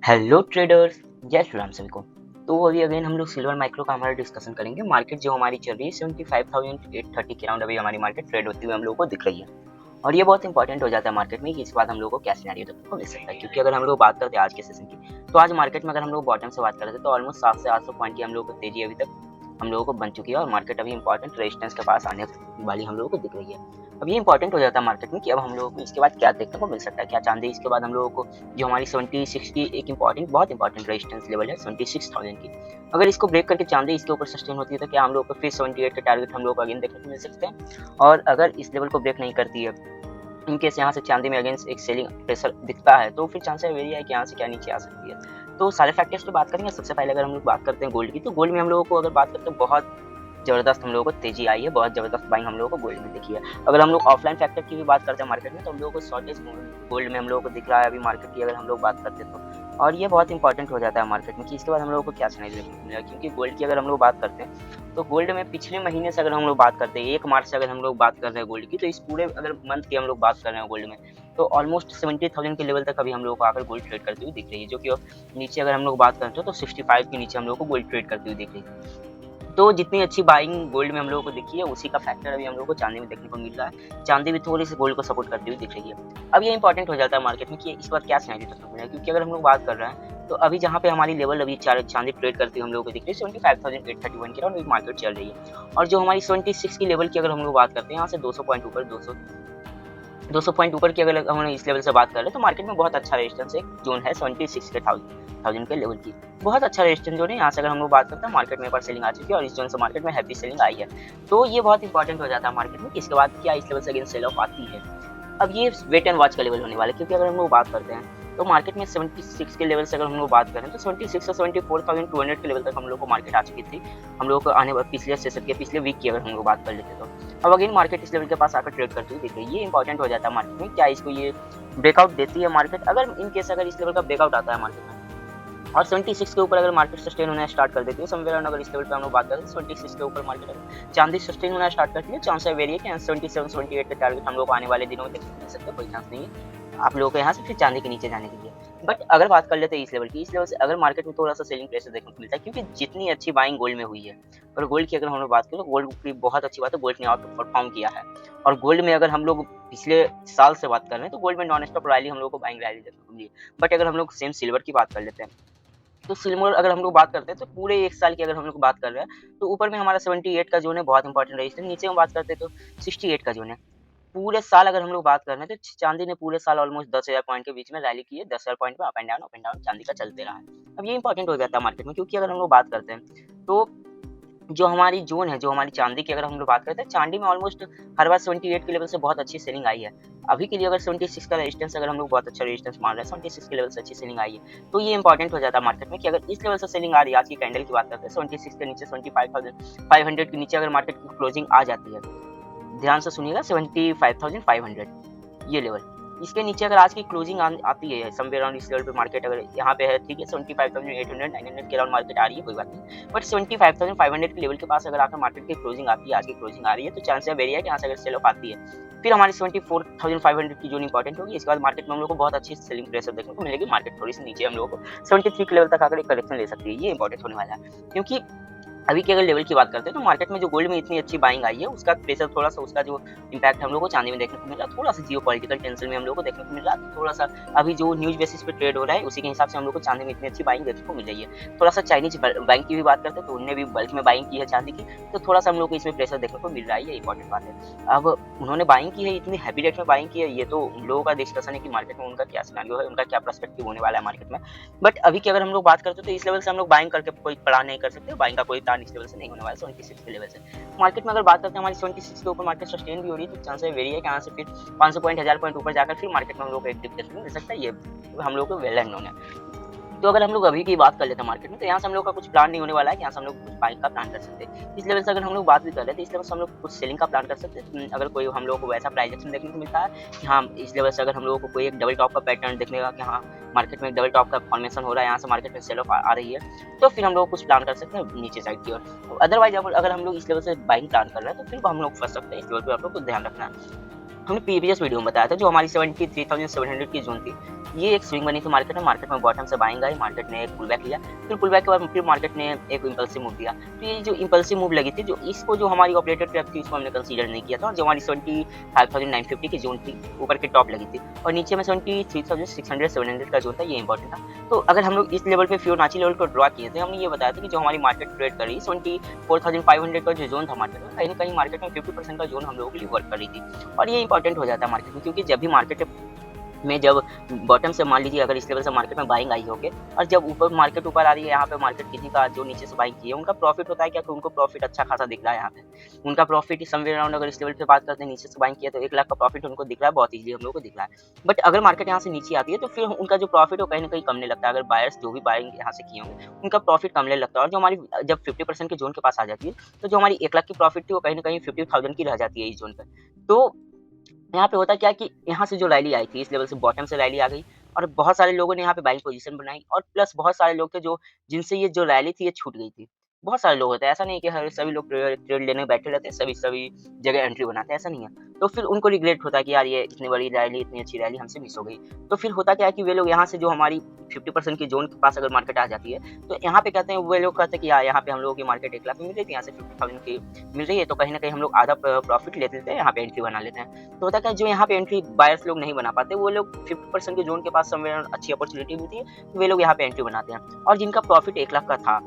Hello traders, जय श्री राम सभी को। तो अभी अगेन हम लोग सिल्वर माइक्रो का हमारा डिस्कशन करेंगे। मार्केट जो हमारी चल रही है 75,830 के अराउंड अभी हमारी मार्केट ट्रेड होती हुई हम लोगों को दिख रही है। और ये बहुत इंपॉर्टेंट हो जाता है मार्केट में कि इसके बाद हम लोगों को क्या सिनेरियो देखने को मिल सकता है। क्योंकि अगर हम लोग बात करते हैं आज के सेशन की, तो आज मार्केट में अगर हम लोग बॉटम से बात करते हैं तो ऑलमोस्ट 700 से 800 पॉइंट की हम लोगों को तेजी अभी तक हम लोगों को बन चुकी है और मार्केट अभी इंपॉर्टेंट रेजिस्टेंस के पास आने वाली हम लोगों को दिख रही है। अब ये इंपॉर्टेंट हो जाता है मार्केट में कि अब हम लोगों को इसके बाद क्या देखने को मिल सकता है। क्या चांदी इसके बाद हम लोगों को जो हमारी 76 की एक बहुत इंपॉर्टेंट रेजिस्टेंस लेवल है 76,000 की, अगर इसको ब्रेक करके चांदी इसके ऊपर सस्टेन होती है तो क्या हम लोग को फिर 78 का टारगेट हम लोग को अगेन देखने को मिल सकते हैं। और अगर इस लेवल को ब्रेक नहीं करती है, इनकेस यहाँ से चांदी में अगेंस्ट एक सेलिंग प्रेशर दिखता है, तो फिर चांसेस वेरी है कि यहाँ से क्या नीचे आ सकती है। तो सारे फैक्टर्स पे बात करेंगे। सबसे पहले अगर हम लोग बात करते हैं गोल्ड की, तो गोल्ड में हम लोगों को अगर बात करते हैं बहुत ज़बरदस्त हम लोगों को तेजी आई है, बहुत ज़बरदस्त बाइंग हम लोगों को गोल्ड में दिखी है। अगर हम लोग ऑफलाइन फैक्टर की भी बात करते हैं मार्केट में, तो हम लोगों को शॉर्टेज गोल्ड में हम लोगों को दिख रहा है अभी मार्केट की अगर हम लोग बात करते हैं तो। और ये बहुत इंपॉर्टेंट हो जाता है मार्केट में कि इसके बाद हम लोगों को क्या सिनेरियो देखने को मिलेगा। क्योंकि गोल्ड की अगर हम लोग बात करते हैं तो गोल्ड में पिछले महीने से अगर हम लोग बात करते हैं 1 मार्च से अगर हम लोग बात कर रहे हैं गोल्ड की, तो इस पूरे अगर मंथ की हम लोग बात कर रहे हैं गोल्ड में, तो ऑलमोस्ट 70,000 के लेवल तक अभी हम लोगों को आकर गोल्ड ट्रेड करती हुई दिख रही है। जो कि नीचे अगर हम लोग बात करते हैं तो 65 के नीचे हम लोग को गोल्ड ट्रेड करती हुई दिख रही है। तो जितनी अच्छी बाइंग गोल्ड में हम लोगों को दिखी है, उसी का फैक्टर अभी हम लोगों को चांदी में देखने को मिल रहा है। चांदी भी थोड़ी सी गोल्ड को सपोर्ट करती हुई दिख रही है। अब ये इंपॉर्टेंट हो जाता है मार्केट में कि इस बार क्या सिनेरियो देखने को मिलेगा। क्योंकि अगर हम लोग बात कर रहे हैं तो अभी जहाँ पे हमारी लेवल अभी चांदी ट्रेड करती हुई हम लोगों को दिख रही है 75,831 की अराउंड मार्केट चल रही है। और जो हमारी 76 की लेवल की अगर हम लोग बात करते हैं, यहाँ से 200 पॉइंट ऊपर 200 पॉइंट ऊपर की अगर हम इस लेवल से बात कर रहे हैं, तो मार्केट में बहुत अच्छा रेजिस्टेंस एक जोन है 76 के थाउजेंड के लेवल की। बहुत अच्छा रेजिस्टेंस जोन है। यहाँ से अगर हम लोग बात करते हैं मार्केट में एक बार सेलिंग आ चुकी है और इस जोन से मार्केट में हैप्पी सेलिंग आई है। तो ये बहुत इंपॉर्टेंट हो जाता है मार्केट में कि इसके बाद क्या इस लेवल से अगेन सेल ऑफ आती है। अब ये वेट एंड वॉच का लेवल होने वाला है। क्योंकि अगर हम लोग बात करते हैं तो मार्केट में 76 के लेवल से अगर हम लोग बात करें तो 76 से 74,200 के लेवल तक हम लोग को मार्केट आ चुकी थी। हम लोग को आने वाले पिछले सेशन के पिछले वीक की अगर हम लोग बात कर लेते तो अब अगेन मार्केट इस लेवल के पास आकर ट्रेड करती हुई दिख रही है। ये इंपॉर्टेंट हो जाता है मार्केट में, क्या इसको ये ब्रेकआउट देती है मार्केट। अगर इन केस अगर इस लेवल का ब्रेकआउट आता है मार्केट में और 76 के ऊपर अगर मार्केट सस्टेन होना स्टार्ट कर देती है समवेयर अराउंड, अगर इस लेवल पे हम लोग बात करें 76 के ऊपर मार्केट अगर चांदी सस्टेन होना स्टार्ट करती है, चांस है वेरी है कि 77 78 का टारगेट हम लोग को आने वाले दिनों में देखने को मिल सकता है। कोई चांस नहीं है आप लोगों को यहाँ से फिर चांदी के नीचे जाने के लिए। बट अगर बात कर लेते हैं इस लेवल की, इस लेवल से अगर मार्केट में थोड़ा सा सेलिंग प्रेशर देखने को मिलता है। क्योंकि जितनी अच्छी बाइंग गोल्ड में हुई है, और गोल्ड की अगर हम लोग बात करें तो गोल्ड की बहुत अच्छी बात है, गोल्ड ने आउट परफॉर्म किया है। और गोल्ड में अगर हम लोग पिछले साल से बात कर रहे हैं तो गोल्ड में नॉन स्टॉप रैली हम लोग को बाइंग रैली देखने को मिली है। बट अगर हम लोग सेम सिल्वर की बात कर लेते हैं तो सिल्वर अगर हम लोग बात करते हैं तो पूरे 1 साल की अगर हम लोग बात कर रहे हैं तो ऊपर में हमारा 78 का जोन है, बहुत इंपॉर्टेंट रेजिस्टेंस। नीचे में बात करते हैं तो 68 का जोन है। पूरे साल अगर हम लोग बात कर रहे हैं तो चांदी ने पूरे साल ऑलमोस्ट 10,000 पॉइंट के बीच में रैली की है। 10,000 पॉइंट में अप एंड डाउन चांदी का चलते रहा है। अब ये इंपॉर्टेंट हो जाता है मार्केट में। क्योंकि अगर हम लोग बात करते हैं तो जो हमारी जोन है, जो हमारी चांदी की अगर हम लोग बात करते हैं, चांदी में ऑलमोस्ट हर बार 78 के लेवल से बहुत अच्छी सेलिंग आई है। अभी के लिए अगर 76 का रेजिस्टेंस अगर हम लोग बहुत अच्छा रेजिस्टेंस मान रहे हैं, 76 के लेवल से अच्छी सेलिंग आई है, तो ये इंपॉर्टेंट हो जाता है मार्केट में कि अगर इस लेवल से सेलिंग आ रही है, आज की कैंडल की बात करते हैं 76 के नीचे 75,500 के नीचे अगर मार्केट की क्लोजिंग आ जाती है, ध्यान से सुनिएगा 75,500 ये लेवल, इसके नीचे अगर आज की क्लोजिंग आती है समवेयर अराउंड इस लेवल पे मार्केट अगर यहाँ पे है, ठीक है 75,800 900 के अराउंड मार्केट आ रही है, कोई बात नहीं। बट 75,500 के लेवल के पास अगर आकर मार्केट की क्लोजिंग आती है, आज की क्लोजिंग आ रही है, तो चांस है वेरी है कि यहाँ से अगर सेल ऑफ आती है फिर हमारी 74,500 की जोन इंपॉर्टेंट होगी। इसके बाद मार्केट में हम लोग को बहुत अच्छी सेलिंग प्रेशर देखने को मिलेगी। मार्केट थोड़ी सी नीचे हम लोगों को 73 के लेवल तक आकर एक करेक्शन ले सकती है। ये इंपॉर्टेंट होने वाला है। क्योंकि अभी के अगर लेवल की बात करते हैं तो मार्केट में जो गोल्ड में इतनी अच्छी बाइंग आई है, उसका प्रेशर थोड़ा सा, उसका जो इम्पैक्ट हम लोग को चांदी में देखने को मिल रहा है, थोड़ा सा जियोपॉलिटिकल टेंशन में हम लोग को देखने को मिल रहा है। थोड़ा सा अभी जो न्यूज बेसिस पे ट्रेड हो रहा है उसी के हिसाब से हम लोग को चांदी में इतनी अच्छी बाइंग देखने को मिल रही है। थोड़ा सा चाइनीज बैंक की भी बात करते हैं तो उन्होंने भी बल्क में बाइंग की है चांदी की, तो थोड़ा सा हम लोग को इसमें प्रेशर देखने को मिल रहा है। ये इंपॉर्टेंट बात है। अब उन्होंने बाइंग की है, इतनी हैवी रेट में बाइंग की है, ये तो उन लोगों का डिस्कशन है कि मार्केट में उनका क्या सिनेरियो है, उनका क्या पर्सपेक्टिव होने वाला है मार्केट में। बट अभी की अगर हम लोग बात करते हैं तो इस लेवल से हम लोग बाइंग करके कोई प्लान नहीं कर सकते। बाइंग का कोई प्लान इस लेवल से नहीं होने वाला है 76 के लेवल से। मार्केट में अगर बात करते हैं हमारी 76 के ऊपर मार्केट सस्टेन भी हो रही है, तो चांस वेरी है कि यहाँ से फिर 500 पॉइंट 1000 पॉइंट ऊपर जाकर फिर मार्केट में हम लोग को एक डिप देखने को मिल सकता है। ये हम लोग को वेल एंड नोन है। तो अगर हम लोग अभी की बात कर लेते हैं मार्केट में, तो यहाँ से हम लोग का कुछ प्लान नहीं होने वाला है कि यहाँ से हम लोग कुछ बाइंग का प्लान कर सकते हैं। इस लेवल से अगर हम लोग बात भी कर रहे हैं तो इस लेवल से हम लोग कुछ सेलिंग का प्लान कर सकते हैं। अगर कोई हम लोग को वैसा प्राइस एक्शन देखने को मिलता है कि हाँ इस लेवल से अगर हम लोगों को कोई एक डबल टॉप का पैटर्न देखने का कि हाँ मार्केट में एक डबल टॉप का फॉर्मेशन हो रहा है, यहाँ से मार्केट में सेल ऑफ आ रही है, तो फिर हम लोग कुछ प्लान कर सकते हैं नीचे साइड की ओर। अदरवाइज अगर हम लोग इस लेवल से बाइंग प्लान कर रहे हैं तो फिर हम लोग फंस सकते हैं। इस लेवल पर आप लोग को ध्यान रखना है। हमने प्रीवियस वीडियो में बताया था जो हमारी 73,700 की जोन थी, ये एक स्विंग बनी थी मार्केट में बॉटम से बाइंग आई, मार्केट ने एक पुल बैक लिया, फिर पुल बैक के बाद फिर मार्केट ने एक इम्पल्सिव मूव दिया। तो ये जो इम्पल्सिव मूव लगी थी, जो इसको जो हमारी ऑपरेटेड ट्रैप थी इसको हमने कंसीडर नहीं किया था, और जो हमारी 25,950 की जोन थी ऊपर की टॉप लगी थी, और नीचे में 23,600 700 का जोन था, ये इंपॉर्टेंट था। तो अगर हम लोग इस लेवल पे फिबोनाची लेवल को ड्रॉ किए थे, हमने ये बताया था कि जो हमारी मार्केट ट्रेड कर रही 24,500 का जो जोन था मार्केट में, कहीं ना कहीं मार्केट में 50% का जोन हम लोगों के लिए वर्क कर रही थी। और ये इंपॉर्टेंट हो जाता है मार्केट में, क्योंकि जब भी मार्केट में जब बॉटम से मान लीजिए अगर इस लेवल से मार्केट में बाइंग आई होके, और जब ऊपर मार्केट ऊपर आ रही है, यहाँ पे मार्केट किसी का जो नीचे से बाइंग की है उनका प्रॉफिट होता है क्या, कि उनको प्रॉफिट अच्छा खासा दिख रहा है। यहाँ पे उनका प्रॉफिट समवेयर अराउंड, अगर इस लेवल पे बात करते हैं नीचे से बाइंग किया तो 1 लाख का प्रॉफिट उनको दिख रहा है, बहुत ईजिली हम लोग को दिख रहा है। बट अगर मार्केट यहाँ से नीचे आती है तो फिर उनका जो प्रॉफिट हो कहीं ना कहीं कमने लगता है। अगर बायर्स जो भी बाइंग यहाँ से किए होंगे उनका प्रॉफिट कमने लगता है, और जो हमारी जब 50% के जोन के पास आ जाती है तो जो हमारी 1 लाख की प्रॉफिट थी वो कहीं ना कहीं 50,000 की रह जाती है इस जोन पर। तो यहाँ पे होता क्या कि यहाँ से जो रैली आई थी इस लेवल से बॉटम से रैली आ गई, और बहुत सारे लोगों ने यहाँ पे बाइंग पोजीशन बनाई, और प्लस बहुत सारे लोग थे जो जिनसे ये जो रैली थी ये छूट गई थी। बहुत सारे लोग होते हैं, ऐसा नहीं है कि हर सभी लोग ट्रेड लेने बैठे रहते हैं, सभी सभी जगह एंट्री बनाते हैं, ऐसा नहीं है। तो फिर उनको रिग्रेट होता है कि यार ये इतनी बड़ी रैली, इतनी अच्छी रैली हमसे मिस हो गई। तो फिर होता क्या है कि वे लोग यहाँ से जो हमारी 50% की जोन के पास अगर मार्केट आ जाती है तो यहाँ पे कहते हैं, वे लोग कहते हैं कि यार यहाँ पे हम लोगों की मार्केट 1 लाख में मिल रही थी, यहाँ से 50,000 की मिल रही है, तो कहीं ना कहीं हम लोग आधा प्रॉफिट ले लेते हैं, यहाँ पे एंट्री बना लेते हैं। तो होता क्या, जो यहाँ पे एंट्री बायर्स लोग नहीं बना पाते, वो लोग 50% के जोन के पास समवेयर अच्छी अपॉर्चुनिटी मिलती है तो वे लोग यहाँ पे एंट्री बनाते हैं। और जिनका प्रॉफिट 1 लाख का था,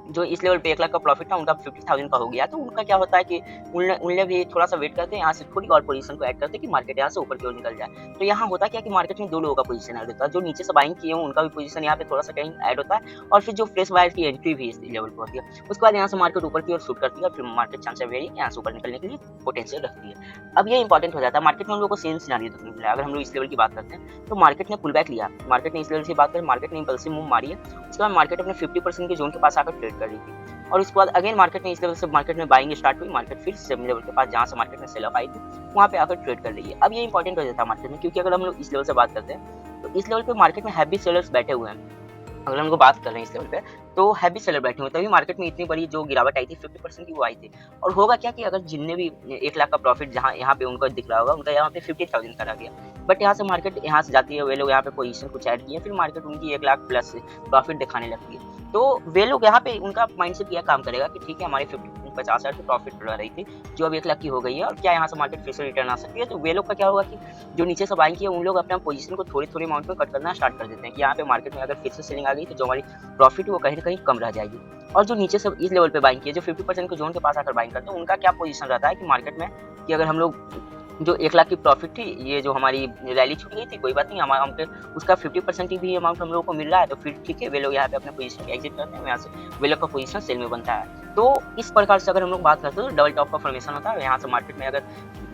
जो इस लेवल पे 1 लाख का प्रॉफिट था, उनका 50,000 का हो गया, तो उनका क्या होता है कि उनने भी थोड़ा-सा वेट करते हैं, यहाँ से थोड़ी और पोजीशन को ऐड करते हैं कि मार्केट यहाँ से ऊपर की ओर निकल जाए। तो यहाँ होता क्या है कि मार्केट में 2 लोगों का पोजीशन ऐड होता है, जो नीचे से बाइंग किए हों उनका भी पोजीशन यहाँ पे थोड़ा-सा कहीं ऐड होता है, और फिर जो फ्रेश बायर की एंट्री भी इस लेवल पे होती है। उसके बाद यहाँ से मार्केट ऊपर की ओर शूट करती है, और फिर मार्केट चांस है वेरी यहाँ से ऊपर निकलने के लिए पोटेंशियल रखती है। अब ये इंपॉर्टेंट हो जाता है, मार्केट में हम लोग को सेम सिनेरियो देखने को मिला है। अगर हम लोग इस लेवल की बात करते हैं तो मार्केट ने पुल बैक लिया, मार्केट ने इस लेवल से बात करें, मार्केट ने इम्पल्सिव मूव मारी है, उसके बाद मार्केट अपने 50% के जोन के पास आकर ट्रेड कर रही थी, और उसके बाद अगेन मार्केट ने इस लेवल से मार्केट में बाइंग स्टार्ट हुई, मार्केट फिर सेम लेवल के पास जहाँ से मार्केट में सेल ऑफ आई थी वहाँ पे आकर ट्रेड कर रही है। अब ये इंपॉर्टेंट हो जाता है मार्केट में, क्योंकि अगर हम लोग इस लेवल से बात करते हैं तो इस लेवल पे मार्केट में हैवी सेलर्स बैठे हुए हैं। अगर हम लोग बात कर रहे हैं इस लेवल पे तो हैवी सेलर बैठे हुए, तभी मार्केट में इतनी बड़ी जो गिरावट आई थी 50% की वो आई थी। और होगा क्या कि अगर जिनने भी 1 लाख का प्रॉफिट जहाँ यहाँ पे उनको दिख रहा होगा, उनका यहाँ पे 50,000 करा गया, बट यहाँ से मार्केट यहाँ से जाती है, वे लोग यहाँ पे पोजीशन कुछ ऐड किए, फिर मार्केट उनकी 1 लाख प्लस प्रॉफिट दिखाने लगती है। तो वे लोग यहाँ पे उनका माइंडसेट यह काम करेगा कि ठीक है, हमारी 50,000 की प्रॉफिट रह रही थी जो अब 1 लाख की हो गई है, और क्या यहाँ से मार्केट फिर से रिटर्न आ सकती है। तो वे लोग का क्या होगा कि जो नीचे से बाइंग किया उन लोग अपना पोजीशन को थोड़ी-थोड़ी अमाउंट में कट करना स्टार्ट कर देते हैं, कि यहाँ पे मार्केट में अगर फिर से सेलिंग आ गई तो जो हमारी प्रॉफिट वो कहीं न कहीं कम रह जाएगी। और जो नीचे से इस लेवल पे बाइंग किए, जो 50% के जोन के पास आकर बाइंग करते हैं, उनका क्या पोजीशन रहता है कि मार्केट में कि अगर हम लोग जो 1 लाख की प्रॉफिट थी, ये जो हमारी रैली छूट गई थी, कोई बात नहीं, हम पे उसका 50% ही भी अमाउंट हम लोगों को मिल रहा है, तो फिर ठीक है, वे लोग यहाँ पे अपने पोजीशन एग्जिट करते हैं, यहाँ से वे लोग का पोजीशन सेल में बनता है। तो इस प्रकार से अगर हम लोग बात करते हैं तो डबल टॉप का फॉर्मेशन होता है। यहाँ से मार्केट में अगर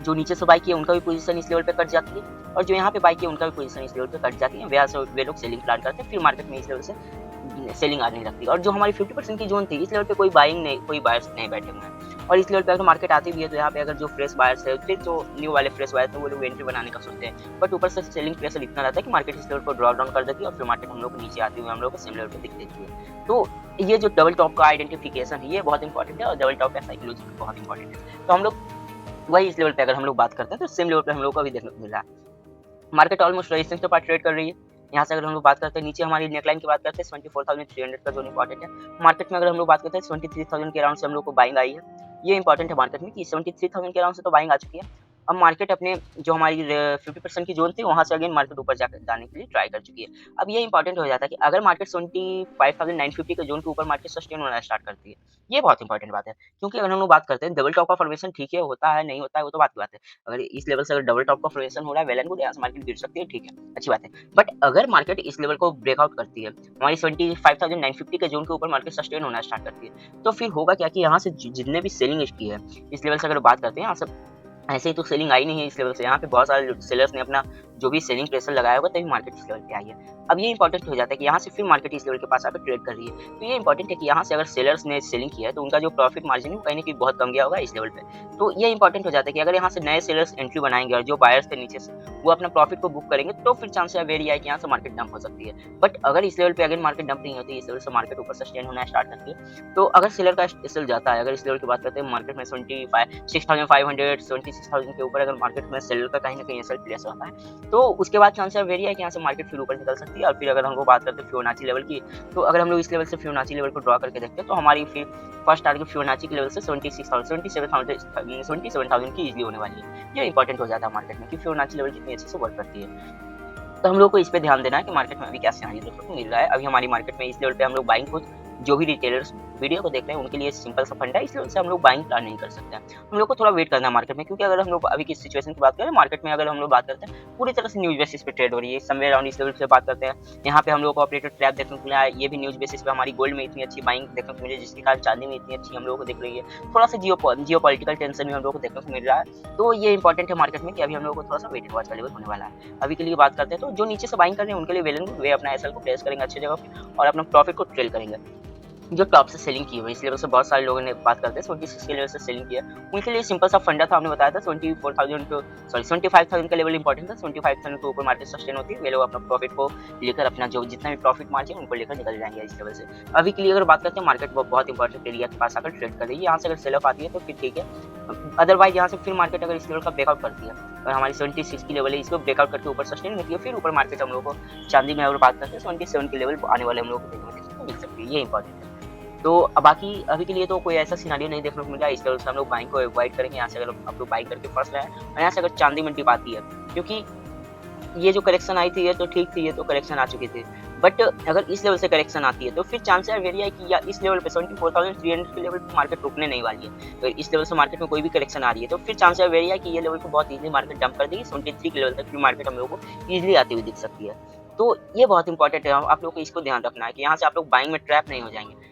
जो नीचे से बाई किया उनका भी पोजीशन इस लेवल पे कट जाती है, और जो यहाँ पे बाई किया उनका भी पोजीशन इस लेवल पे कट जाती है, वहाँ से वे लोग सेलिंग प्लान करते हैं, फिर मार्केट में इस लेवल से सेलिंग आने लगती है। और जो हमारी 50% की जोन थी, इस लेवल पे कोई बाइंग नहीं, कोई बायर्स नहीं बैठे हुए हैं, और इस लेवल पे अगर मार्केट आती भी है तो यहाँ पे अगर जो फ्रेश बायर्स है, फिर जो न्यू वाले फ्रेश बायर्स हैं वो लोग एंट्री बनाने का सोचते हैं, बट ऊपर से सेलिंग प्रेशर इतना रहता है कि मार्केट इस लेवल को ड्रॉ डाउन कर देती है, और फिर मार्केट हम लोग को नीचे आती हुई हम लोग को सेम लेवल पे दिख देती है। तो ये जो डबल टॉप का आइडेंटिफिकेशन है ये बहुत इंपॉर्टेंट है, और डबल टॉप का साइकोलॉजी बहुत इंपॉर्टेंट है। तो हम लोग वही इस लेवल पे अगर हम लोग बात करते हैं तो सेम लेवल पे हम लोग को भी देखने को मिल रहा है। मार्केट ऑलमोस्ट रेजिस्टेंस के पास ट्रेड कर रही है। यहाँ से अगर हम लोग बात करते हैं, नीचे हमारी नेकलाइन की बात करते हैं 24,300 का जोन इंपॉर्टेंट है। मार्केट में अगर हम लोग बात करते हैं 23,000 के अराउंड से हम लोग को बाइंग आई है। ये इंपॉर्टेंट है मार्केट में कि 73,000 के अराउंड से तो बाइंग आ चुकी है। अब मार्केट अपने जो हमारी 50% की जोन थी वहाँ से अगेन मार्केट ऊपर जाकर जाने के लिए ट्राई कर चुकी है। अब ये इंपॉर्टेंट हो जाता है कि अगर मार्केट 25,950 के जोन के ऊपर मार्केट सस्टेन होना स्टार्ट करती है, ये बहुत इंपॉर्टेंट बात है, क्योंकि अगर हम लोग बात करते हैं डबल टॉप का फॉर्मेशन, ठीक है, होता है नहीं होता है वो तो बात की बात है। अगर इस लेवल से अगर डबल टॉप का फॉर्मेशन हो रहा है, वेल एंड गुड, यहाँ से मार्केट गिर सकती है, ठीक है, अच्छी बात है। बट अगर मार्केट इस लेवल को ब्रेकआउट करती है, हमारी 25,950 के जोन के ऊपर मार्केट सस्टेन होना स्टार्ट करती है, तो फिर होगा क्या कि यहाँ से जितने भी सेलिंग की है इस लेवल से अगर बात करते हैं, यहाँ से ऐसे ही तो सेलिंग आई नहीं है इस लेवल से। यहाँ पे बहुत सारे सेलर्स ने अपना जो भी सेलिंग प्रेशर लगाया होगा तभी मार्केट इस लेवल पे आई है। अब ये इंपॉर्टेंट हो जाता है कि यहाँ से फिर मार्केट इस लेवल के पास आकर ट्रेड कर रही है, तो ये इंपॉर्टेंट है कि यहाँ से अगर सेलर्स ने सेलिंग किया है तो उनका जो प्रॉफिट मार्जिन है वो कहीं ना कहीं बहुत कम गया होगा इस लेवल पे। तो ये इंपॉर्टेंट हो जाता है कि अगर यहाँ से नए सेलर्स एंट्री बनाएंगे और जो बायर्स थे नीचे से वो अपना प्रॉफिट को बुक करेंगे, तो फिर चांस वेरी है कि यहाँ से मार्केट डंप हो सकती है। बट अगर इस लेवल पे अगर मार्केट डंप नहीं होती, इस लेवल से मार्केट ऊपर सस्टेन होना स्टार्ट करती है, तो अगर सेलर का सेल जाता है, अगर इस लेवल की बात करते हैं मार्केट में 6,500 76,000 के ऊपर अगर मार्केट में सेलर का कहीं ना कहीं सेल प्लेस होता है, तो उसके बाद चांसेस वेरी है कि यहाँ से मार्केट फिर ऊपर निकल सकती है। और फिर अगर हम लोग बात करते हैं फिबोनाची लेवल की, तो अगर हम लोग इस लेवल से फिबोनाची लेवल को ड्रॉ करके देखते हैं तो हमारी फिर फर्स्ट टारगेट फिबोनाची के लेवल से 77,000 की इजीली होने वाली है। ये इंपॉर्टेंट हो जाता है मार्केट में कि फिबोनाची लेवल कितनी अच्छे से वर्क करती है। तो हम लोग को इस पे ध्यान देना है कि मार्केट में अभी क्या सिनेरियो देखने को मिल रहा है। अभी हमारी मार्केट में इस लेवल पे हम लोग बाइंग को, जो भी रिटेलर्स वीडियो को देख रहे हैं उनके लिए सिंपल सा फंडा है, इस लेवल से हम लोग बाइंग प्लान नहीं कर सकते हैं। हम लोग को थोड़ा वेट करना है मार्केट में, क्योंकि अगर हम लोग अभी की सिचुएशन की बात करें मार्केट में, अगर हम लोग बात करते हैं पूरी तरह से न्यूज बेसिस पे ट्रेड हो रही है, समवेयर अराउंड इस लेवल से बात करते हैं। यहाँ पे हम लोग को ऑपरेटर ट्रैप देखने को मिला है, ये भी न्यूज बेसिस पे हमारी गोल्ड में इतनी अच्छी बाइंग देखने को मिली, जिसके कारण चांदी में इतनी अच्छी हम लोगों को दिख रही है। थोड़ा सा जियो पॉलिटिकल टेंशन भी हम लोग को देखने को मिल रहा है। तो ये इंपॉर्टेंट है मार्केट में कि अभी हम लोग को थोड़ा सा वेट एंड वॉच का लेवल होने वाला है। अभी के लिए बात करते हैं तो जो नीचे से बाइंग कर रहे हैं उनके लिए वेल एंड गुड, वे अपना एसएल को प्लेस करेंगे अच्छी जगह पे और अपना प्रॉफिट को ट्रेल करेंगे। जो टॉप से सेलिंग की हुई, इस लेवल से बहुत सारे लोगों ने बात करते हैं 26 के लेवल से सेलिंग किया, उनके लिए सिंपल सा फंडा था, हमने बताया था 25,000 का लेवल इंपॉर्टेंट था। 25,000 के ऊपर मार्केट सस्टेन होती है, वे लोग अपना प्रॉफिट को लेकर अपना जो जितना भी प्रॉफिट मार्जिन उनको लेकर निकल जाएंगे इस लेवल से। अभी के लिए अगर बात करते हैं मार्केट बहुत इंपॉर्टेंट एरिया के पास आकर ट्रेड कर रही है, यहाँ से अगर सेल ऑफ आती है तो फिर ठीक है, अदरवाइज यहाँ से फिर मार्केट अगर इस लेवल का ब्रेकआउट करती है और हमारी 76 की लेवल है, इसको ब्रेकआउट करके ऊपर सस्टेन होती है, फिर ऊपर मार्केट हम लोग को चांदी में अगर बात करते हैं 77 के लेवल आने वाले हम लोग को देखने को मिल सकती है, ये इंपॉर्टेंट है। तो बाकी अभी के लिए तो कोई ऐसा सिनेरियो नहीं देखने को मिल रहा है, इस तरह से हम लोग बाइंग को अवॉइड करेंगे। यहाँ से अगर आप लोग बाइंग करके फंस रहे हैं और यहाँ से अगर चांदी में डिप आती है, क्योंकि ये जो करेक्शन आई थी ये तो ठीक थी, ये तो करेक्शन आ चुकी थी, बट अगर इस लेवल से करेक्शन आती है तो फिर चांसेस वेरी है कि या इस लेवल पे 74,300 के लेवल पे मार्केट रुकने नहीं वाली है। तो इस लेवल से मार्केट में कोई भी करेक्शन आ रही है तो फिर चांसेस वेरी है कि ये लेवल को बहुत इजीली मार्केट डंप कर देगी। 73 के लेवल तक फिर मार्केट हम लोगों को इजीली आती हुई दिख सकती है। तो ये बहुत इंपॉर्टेंट है, आप लोगों को इसको ध्यान रखना है कि यहाँ से आप लोग बाइंग में ट्रैप नहीं हो जाएंगे।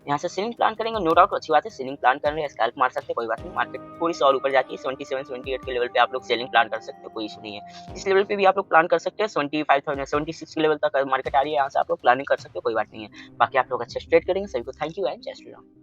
यहाँ से सेलिंग प्लान करेंगे, नो डाउट अच्छी बात है, सेलिंग प्लान कर रहे हैं, स्कैल्प मार सकते हैं, कोई बात नहीं। मार्केट थोड़ी सी और ऊपर जाके 77-78 के लेवल पे आप लोग सेलिंग प्लान कर सकते हो, कोई इशू नहीं है। इस लेवल पे भी आप लोग प्लान कर सकते हैं, 76 के लेवल तक मार्केट आ रही है, यहाँ से आप लोग प्लानिंग कर सकते हो, कोई बात नहीं है। बाकी आप लोग अच्छे ट्रेड करेंगे। सभी को थैंक यू एंड जय श्री राम।